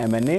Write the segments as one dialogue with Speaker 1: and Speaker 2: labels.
Speaker 1: MNA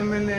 Speaker 2: MNA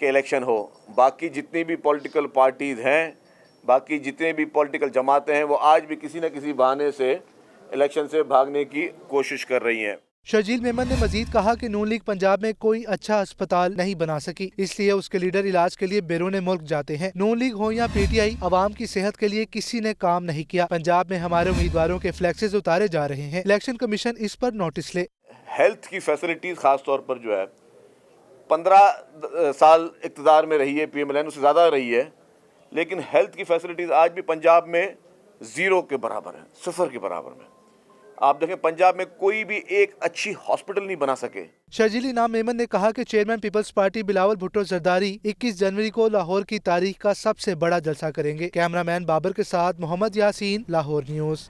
Speaker 3: کہ election ہو. باقی جتنی بھی پولیٹیکل پارٹیز ہیں, باقی جتنے بھی پولیٹیکل جماعتیں ہیں, وہ آج بھی کسی نہ کسی بہانے سے الیکشن سے بھاگنے کی کوشش کر رہی ہیں.
Speaker 4: شرجیل میمن نے مزید کہا کہ نون لیگ پنجاب میں کوئی اچھا اسپتال نہیں بنا سکی, اس لیے اس کے لیڈر علاج کے لیے بیرون ملک جاتے ہیں. نون لیگ ہو یا پی ٹی آئی, عوام کی صحت کے لیے کسی نے کام نہیں کیا. پنجاب میں ہمارے امیدواروں کے فلیکسز اتارے جا رہے ہیں, الیکشن کمیشن اس پر نوٹس لے.
Speaker 3: ہیلتھ کی فیسلٹیز خاص طور پر جو ہے 15 سال اقتدار میں رہی ہے پی ایم ایل این, اس سے زیادہ رہی ہے, لیکن ہیلتھ کی فیسلٹیز آج بھی پنجاب میں 0 کے برابر ہیں, 0 کے برابر میں. آپ دیکھیں پنجاب میں کوئی بھی ایک اچھی ہاسپٹل نہیں بنا سکے.
Speaker 4: شرجیل انعام میمن نے کہا کہ chairman peoples party Bilawal Bhutto Zardari 21 جنوری کو لاہور کی تاریخ کا سب سے بڑا جلسہ کریں گے. کیمرہ مین بابر کے ساتھ Muhammad Yasin, Lahore news.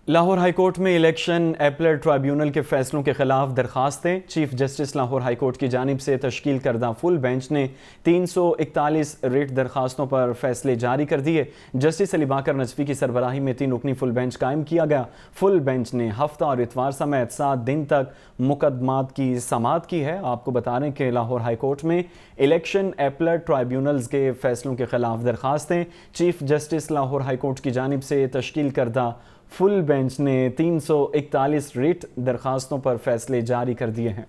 Speaker 1: Lahore high court میں الیکشن ایپلیٹ ٹرائیبیونل کے فیصلوں کے خلاف درخواستیں. Chief justice Lahore high court کی جانب سے تشکیل کردہ فل بینچ نے 341 ریٹ درخواستوں پر فیصلے جاری کر دیے. جسٹس علی باکر نجفی کی سربراہی میں 3 رکنی فل بینچ قائم کیا گیا. فل بینچ نے ہفتہ اور اتوار سمیت 7 دن تک مقدمات کی سماعت کی ہے. آپ کو بتا رہے ہیں کہ لاہور ہائی کورٹ میں الیکشن ایپلیٹ ٹرائیبیونلز کے فیصلوں کے خلاف درخواستیں. Chief justice Lahore high court کی جانب سے تشکیل کردہ فل بینچ نے 341 ریٹ درخواستوں پر فیصلے جاری کر دیے ہیں.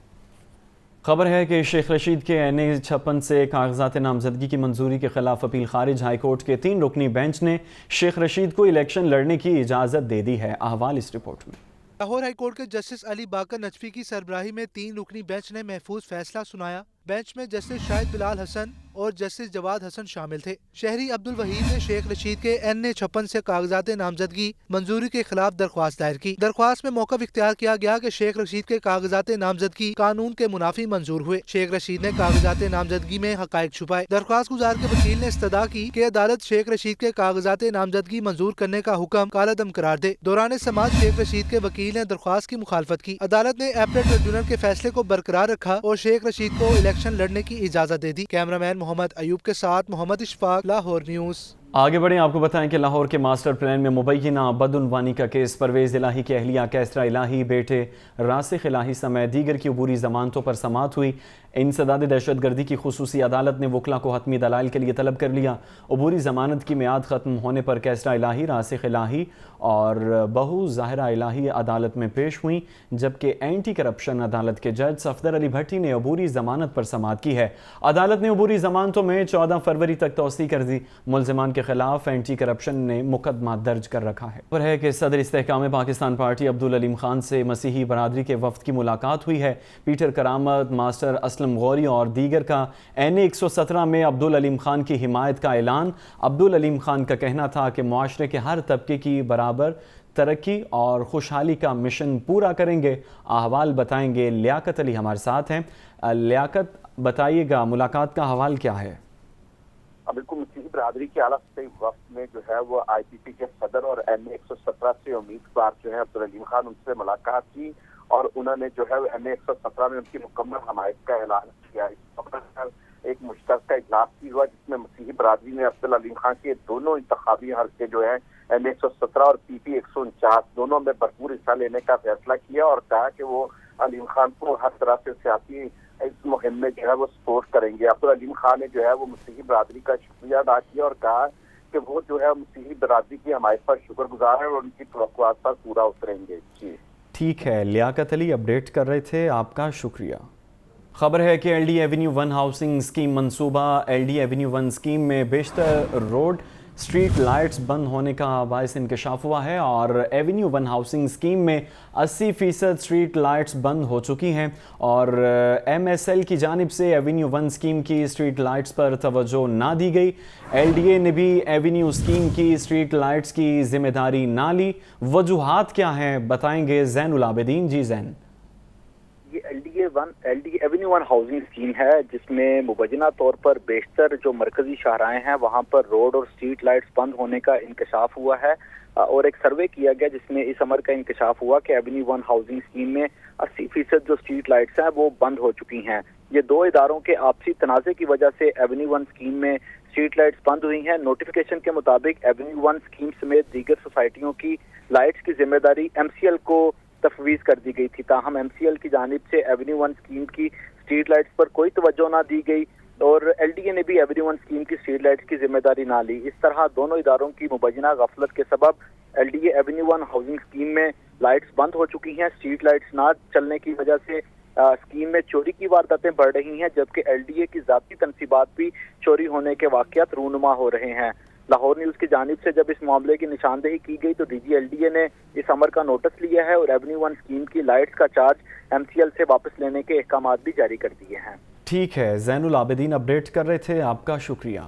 Speaker 1: خبر ہے کہ شیخ رشید کے NA56 سے کاغذات نامزدگی کی منظوری کے خلاف اپیل خارج. ہائی کورٹ کے 3 رکنی بینچ نے شیخ رشید کو الیکشن لڑنے کی اجازت دے دی ہے. احوال اس رپورٹ میں.
Speaker 4: لاہور ہائی کورٹ کے جسٹس علی باکر نجفی کی سربراہی میں 3 رکنی بینچ نے محفوظ فیصلہ سنایا. بینچ میں جسٹس شاہد بلال حسن اور جسٹس جواد حسن شامل تھے. شہری عبد الوحید نے شیخ رشید کے NA56 سے کاغذات نامزدگی منظوری کے خلاف درخواست دائر کی. درخواست میں موقف اختیار کیا گیا کہ شیخ رشید کے کاغذات نامزدگی قانون کے منافی منظور ہوئے. شیخ رشید نے کاغذات نامزدگی میں حقائق چھپائے. درخواست گزار کے وکیل نے استدعا کی کہ عدالت شیخ رشید کے کاغذات نامزدگی منظور کرنے کا حکم کالعدم قرار دے. دوران سماعت شیخ رشید کے وکیل نے درخواست کی مخالفت کی. عدالت نے ایپلیٹ ٹرائیبیونل کے فیصلے کو برقرار رکھا اور شیخ رشید کو الیکشن لڑنے کی اجازت دے دی. کیمرہ مین محمد ایوب کے ساتھ محمد اشفاق, لاہور نیوز.
Speaker 1: آگے بڑھیں. آپ کو بتائیں کہ لاہور کے ماسٹر پلان میں مبینہ بدعنوانی کا کیس. پرویز الہی کی اہلیہ کیسرا الہی, بیٹے راسخ الہی سمیت دیگر کی عبوری ضمانتوں پر سماعت ہوئی. انسداد دہشت گردی کی خصوصی عدالت نے وکلا کو حتمی دلائل کے لیے طلب کر لیا. عبوری ضمانت کی میعاد ختم ہونے پر کیسرا الہی, راسخ الہی اور بہو ظاہرہ الہی عدالت میں پیش ہوئیں, جبکہ اینٹی کرپشن عدالت کے جج صفدر علی بھٹی نے عبوری ضمانت پر سماعت کی ہے. عدالت نے عبوری ضمانتوں میں 14 فروری تک توسیع کر دی. ملزمان کے خلاف اینٹی کرپشن نے مقدمہ درج کر رکھا ہے. خبر ہے کہ صدر استحکام پاکستان پارٹی عبدالعلیم خان سے مسیحی برادری کے وفد کی ملاقات ہوئی ہے. پیٹر کرامت, ماسٹر اسلم غوری اور دیگر کا NA117 میں عبدالعلیم خان کی حمایت کا اعلان. عبدالعلیم خان کا کہنا تھا کہ معاشرے کے ہر طبقے کی برابر ترقی اور خوشحالی کا مشن پورا کریں گے. احوال بتائیں گے لیاقت علی ہمارے ساتھ ہیں. لیاقت, بتائیے گا ملاقات کا حوال کیا ہے؟
Speaker 5: بالکل, مسیحی برادری کے اعلیٰ سطحی وفد میں جو ہے وہ IPP کے صدر اور NA117 سے امیدوار جو ہے عبدالعلیم خان, ان سے ملاقات کی اور انہوں نے جو ہے NA117 میں ان کی مکمل حمایت کا اعلان کیا. اس وقت ایک مشترکہ اجلاس بھی ہوا جس میں مسیحی برادری نے عبدالعلیم خان کے دونوں انتخابی حلقے جو ہیں NA117 اور PP 149 دونوں میں بھرپور حصہ لینے کا فیصلہ کیا اور کہا کہ وہ علیم خان کو ہر طرح سے سیاسی اس مہم میں جو ہے وہ سپورٹ کریں گے. عبدالعلیم خان نے جو ہے وہ مسیحی برادری کا شکریہ ادا کیا اور کہا کہ وہ جو ہے مسیحی برادری کی حمایت پر شکر گزار ہیں اور ان کی توقعات پر پورا اتریں گے. جی
Speaker 1: ٹھیک ہے, لیاقت علی اپڈیٹ کر رہے تھے, آپ کا شکریہ. خبر ہے کہ LD ایونیو 1 ہاؤسنگ اسکیم منصوبہ. LD ایونیو 1 اسکیم میں بیشتر روڈ اسٹریٹ لائٹس بند ہونے کا باعث انکشاف ہوا ہے اور ایونیو 1 ہاؤسنگ اسکیم میں 80% اسٹریٹ لائٹس بند ہو چکی ہیں اور MSL کی جانب سے ایونیو 1 اسکیم کی اسٹریٹ لائٹس پر توجہ نہ دی گئی. LDA نے بھی ایونیو اسکیم کی اسٹریٹ لائٹس کی ذمہ داری نہ لی. وجوہات کیا ہیں بتائیں گے زین العابدین. جی زین.
Speaker 5: یہ LD ایونیو 1 ہاؤسنگ اسکیم ہے جس میں مبینہ طور پر بیشتر جو مرکزی شاہراہیں ہیں وہاں پر روڈ اور اسٹریٹ لائٹس بند ہونے کا انکشاف ہوا ہے اور ایک سروے کیا گیا جس میں اس امر کا انکشاف ہوا کہ ایونیو 1 ہاؤسنگ اسکیم میں 80% جو اسٹریٹ لائٹس ہیں وہ بند ہو چکی ہیں. یہ دو اداروں کے آپسی تنازع کی وجہ سے ایونیو 1 اسکیم میں اسٹریٹ لائٹس بند ہوئی ہیں. نوٹیفیکیشن کے مطابق ایونیو 1 اسکیم سمیت دیگر سوسائٹیوں کی لائٹس کی ذمہ داری MCL کو تفویض کر دی گئی تھی. تاہم MCL کی جانب سے ایونیو 1 اسکیم کی اسٹریٹ لائٹس پر کوئی توجہ نہ دی گئی
Speaker 6: اور ایل ڈی اے نے بھی ایوری ون اسکیم کی اسٹریٹ لائٹس کی ذمہ داری نہ لی. اس طرح دونوں اداروں کی مبینہ غفلت کے سبب ایل ڈی اے ایونیو ون ہاؤسنگ اسکیم میں لائٹس بند ہو چکی ہیں. اسٹریٹ لائٹس نہ چلنے کی وجہ سے اسکیم میں چوری کی وارداتیں بڑھ رہی ہیں، جبکہ ایل ڈی اے کی ذاتی تنصیبات بھی چوری ہونے کے واقعات رونما ہو رہے ہیں. لاہور نیوز کی جانب سے جب اس معاملے کی نشاندہی کی گئی تو D G L D A نے اس امر کا نوٹس لیا ہے اور ایونیو ون اسکیم کی لائٹس کا چارج ایم سی ایل سے واپس لینے کے احکامات بھی جاری کر دیے ہیں.
Speaker 1: ٹھیک ہے، زین العابدین اپڈیٹ کر رہے تھے، آپ کا شکریہ.